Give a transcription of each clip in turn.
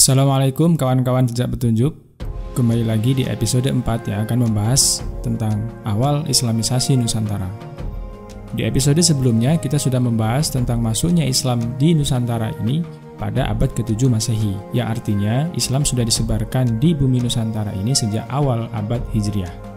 Assalamualaikum kawan-kawan jejak petunjuk. Kembali lagi di episode 4 yang akan membahas tentang awal Islamisasi Nusantara. Di episode sebelumnya kita sudah membahas tentang masuknya Islam di Nusantara ini pada abad ke-7 Masehi, yang artinya Islam sudah disebarkan di bumi Nusantara ini sejak awal abad Hijriah.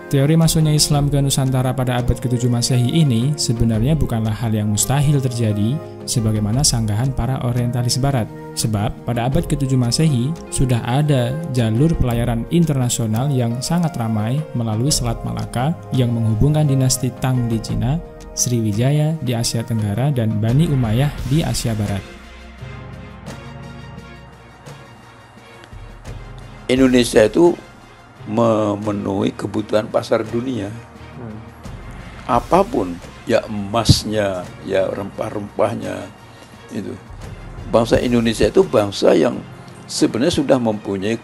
Teori masuknya Islam ke Nusantara pada abad ke-7 Masehi ini sebenarnya bukanlah hal yang mustahil terjadi sebagaimana sanggahan para orientalis barat. Sebab pada abad ke-7 Masehi sudah ada jalur pelayaran internasional yang sangat ramai melalui Selat Malaka yang menghubungkan dinasti Tang di Cina, Sriwijaya di Asia Tenggara, dan Bani Umayyah di Asia Barat. Indonesia itu memenuhi kebutuhan pasar dunia. Apapun, ya emasnya, ya rempah-rempahnya itu. Bangsa Indonesia itu bangsa yang sebenarnya sudah mempunyai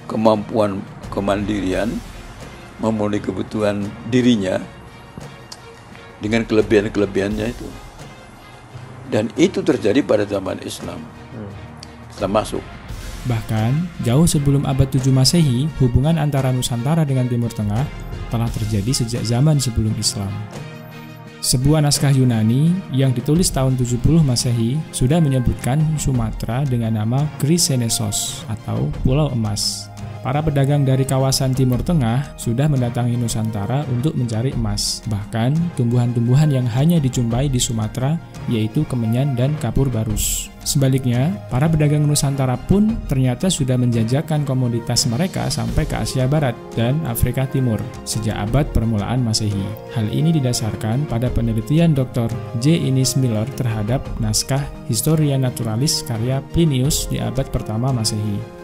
kemampuan kemandirian, memenuhi kebutuhan dirinya dengan kelebihan-kelebihannya itu. Dan itu terjadi pada zaman Islam. Islam masuk. Bahkan, jauh sebelum abad 7 Masehi, hubungan antara Nusantara dengan Timur Tengah telah terjadi sejak zaman sebelum Islam. Sebuah naskah Yunani yang ditulis tahun 70 Masehi sudah menyebutkan Sumatera dengan nama Chrysenesos atau Pulau Emas. Para pedagang dari kawasan Timur Tengah sudah mendatangi Nusantara untuk mencari emas. Bahkan, tumbuhan-tumbuhan yang hanya dijumpai di Sumatera yaitu kemenyan dan kapur barus. Sebaliknya, para pedagang Nusantara pun ternyata sudah menjajakan komoditas mereka sampai ke Asia Barat dan Afrika Timur sejak abad permulaan Masehi. Hal ini didasarkan pada penelitian Dr. J. Innes Miller terhadap naskah Historia Naturalis karya Plinius di abad pertama Masehi.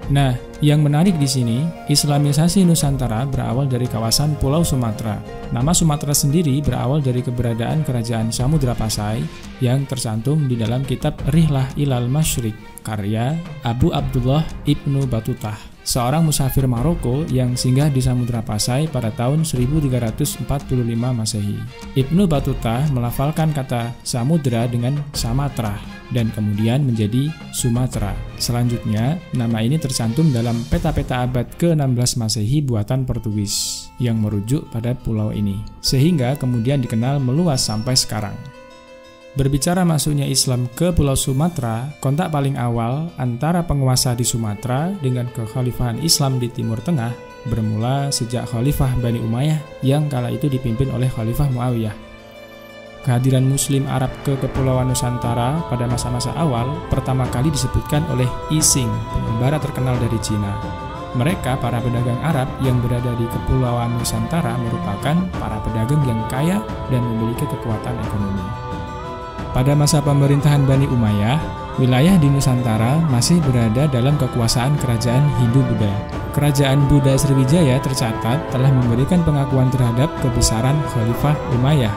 Nah, yang menarik di sini, Islamisasi Nusantara berawal dari kawasan Pulau Sumatera. Nama Sumatera sendiri berawal dari keberadaan kerajaan Samudra Pasai yang tercantum di dalam kitab Rihlah Ilal Masyriq karya Abu Abdullah Ibnu Battutah, seorang musafir Maroko yang singgah di Samudra Pasai pada tahun 1345 Masehi. Ibnu Battutah melafalkan kata samudra dengan Samatra dan kemudian menjadi Sumatera. Selanjutnya, nama ini tercantum dalam peta-peta abad ke-16 Masehi buatan Portugis yang merujuk pada pulau ini, sehingga kemudian dikenal meluas sampai sekarang. Berbicara masuknya Islam ke Pulau Sumatera, kontak paling awal antara penguasa di Sumatera dengan kekhalifahan Islam di Timur Tengah bermula sejak Khalifah Bani Umayyah yang kala itu dipimpin oleh Khalifah Muawiyah. Kehadiran Muslim Arab ke Kepulauan Nusantara pada masa-masa awal pertama kali disebutkan oleh Ising, pengembara terkenal dari Cina. Mereka, para pedagang Arab yang berada di Kepulauan Nusantara, merupakan para pedagang yang kaya dan memiliki kekuatan ekonomi. Pada masa pemerintahan Bani Umayyah, wilayah di Nusantara masih berada dalam kekuasaan kerajaan Hindu-Buddha. Kerajaan Buddha Sriwijaya tercatat telah memberikan pengakuan terhadap kebesaran Khalifah Umayyah.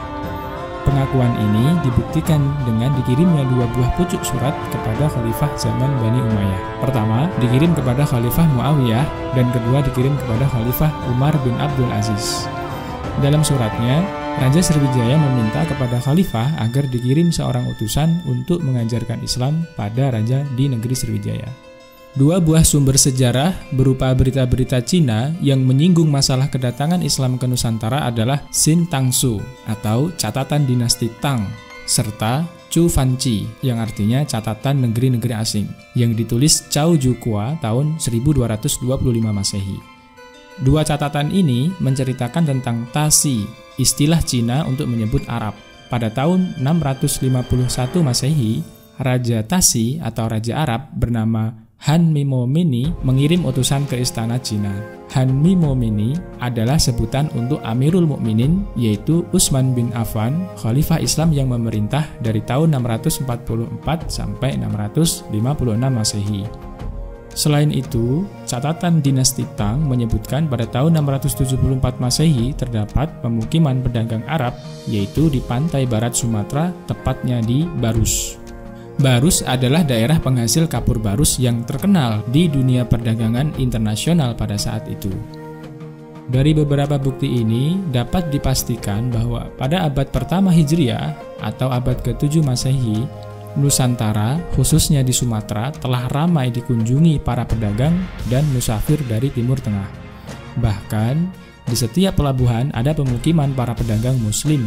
Pengakuan ini dibuktikan dengan dikirimnya dua buah pucuk surat kepada Khalifah zaman Bani Umayyah. Pertama, dikirim kepada Khalifah Muawiyah dan kedua dikirim kepada Khalifah Umar bin Abdul Aziz. Dalam suratnya, Raja Sriwijaya meminta kepada Khalifah agar dikirim seorang utusan untuk mengajarkan Islam pada raja di negeri Sriwijaya. Dua buah sumber sejarah berupa berita-berita Cina yang menyinggung masalah kedatangan Islam ke Nusantara adalah Xin Tang Su atau catatan dinasti Tang serta Chu Fanchi yang artinya catatan negeri-negeri asing yang ditulis Cao Jukua tahun 1225 Masehi. Dua catatan ini menceritakan tentang Tasi, istilah Cina untuk menyebut Arab. Pada tahun 651 Masehi, Raja Tasi atau Raja Arab bernama Han Mimomini mengirim utusan ke istana Cina. Han Mimomini adalah sebutan untuk Amirul Mukminin, yaitu Utsman bin Affan, Khalifah Islam yang memerintah dari tahun 644 sampai 656 Masehi. Selain itu, catatan dinasti Tang menyebutkan pada tahun 674 Masehi terdapat pemukiman pedagang Arab, yaitu di pantai barat Sumatera, tepatnya di Barus. Barus adalah daerah penghasil kapur barus yang terkenal di dunia perdagangan internasional pada saat itu. Dari beberapa bukti ini dapat dipastikan bahwa pada abad pertama Hijriah atau abad ke-7 Masehi, Nusantara, khususnya di Sumatera, telah ramai dikunjungi para pedagang dan musafir dari Timur Tengah. Bahkan, di setiap pelabuhan ada pemukiman para pedagang Muslim.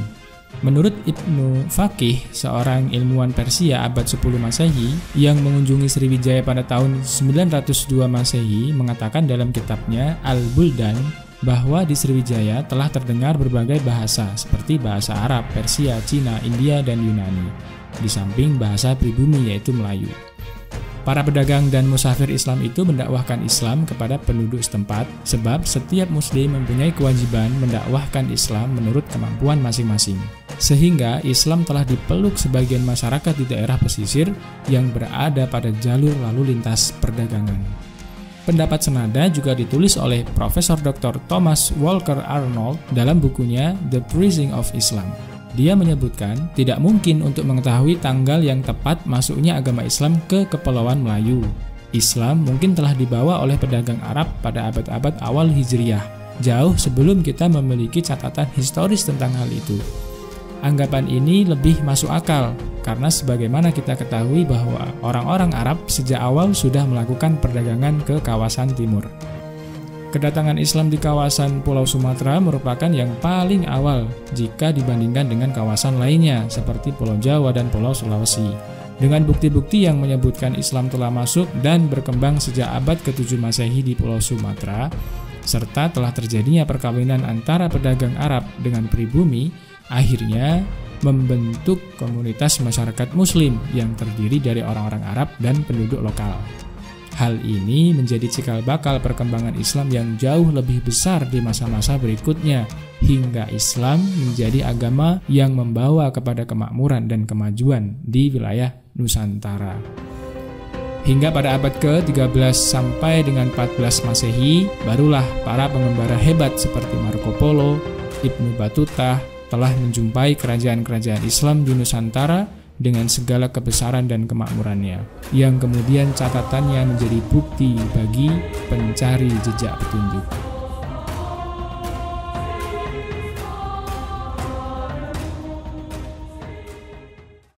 Menurut Ibnu Faqih, seorang ilmuwan Persia abad 10 Masehi yang mengunjungi Sriwijaya pada tahun 902 Masehi, mengatakan dalam kitabnya Al-Buldan bahwa di Sriwijaya telah terdengar berbagai bahasa seperti bahasa Arab, Persia, Cina, India, dan Yunani, di samping bahasa pribumi yaitu Melayu. Para pedagang dan musafir Islam itu mendakwahkan Islam kepada penduduk setempat, sebab setiap muslim mempunyai kewajiban mendakwahkan Islam menurut kemampuan masing-masing. Sehingga Islam telah dipeluk sebagian masyarakat di daerah pesisir yang berada pada jalur lalu lintas perdagangan. Pendapat senada juga ditulis oleh Profesor Dr. Thomas Walker Arnold dalam bukunya The Preaching of Islam. Dia menyebutkan tidak mungkin untuk mengetahui tanggal yang tepat masuknya agama Islam ke Kepulauan Melayu. Islam mungkin telah dibawa oleh pedagang Arab pada abad-abad awal Hijriah, jauh sebelum kita memiliki catatan historis tentang hal itu. Anggapan ini lebih masuk akal, karena sebagaimana kita ketahui bahwa orang-orang Arab sejak awal sudah melakukan perdagangan ke kawasan timur. Kedatangan Islam di kawasan Pulau Sumatera merupakan yang paling awal jika dibandingkan dengan kawasan lainnya seperti Pulau Jawa dan Pulau Sulawesi. Dengan bukti-bukti yang menyebutkan Islam telah masuk dan berkembang sejak abad ke-7 Masehi di Pulau Sumatera, serta telah terjadinya perkawinan antara pedagang Arab dengan pribumi, akhirnya membentuk komunitas masyarakat Muslim yang terdiri dari orang-orang Arab dan penduduk lokal. Hal ini menjadi cikal bakal perkembangan Islam yang jauh lebih besar di masa-masa berikutnya, hingga Islam menjadi agama yang membawa kepada kemakmuran dan kemajuan di wilayah Nusantara. Hingga pada abad ke-13 sampai dengan 14 Masehi, barulah para pengembara hebat seperti Marco Polo, Ibnu Battuta telah menjumpai kerajaan-kerajaan Islam di Nusantara dengan segala kebesaran dan kemakmurannya, yang kemudian catatannya menjadi bukti bagi pencari jejak petunjuk.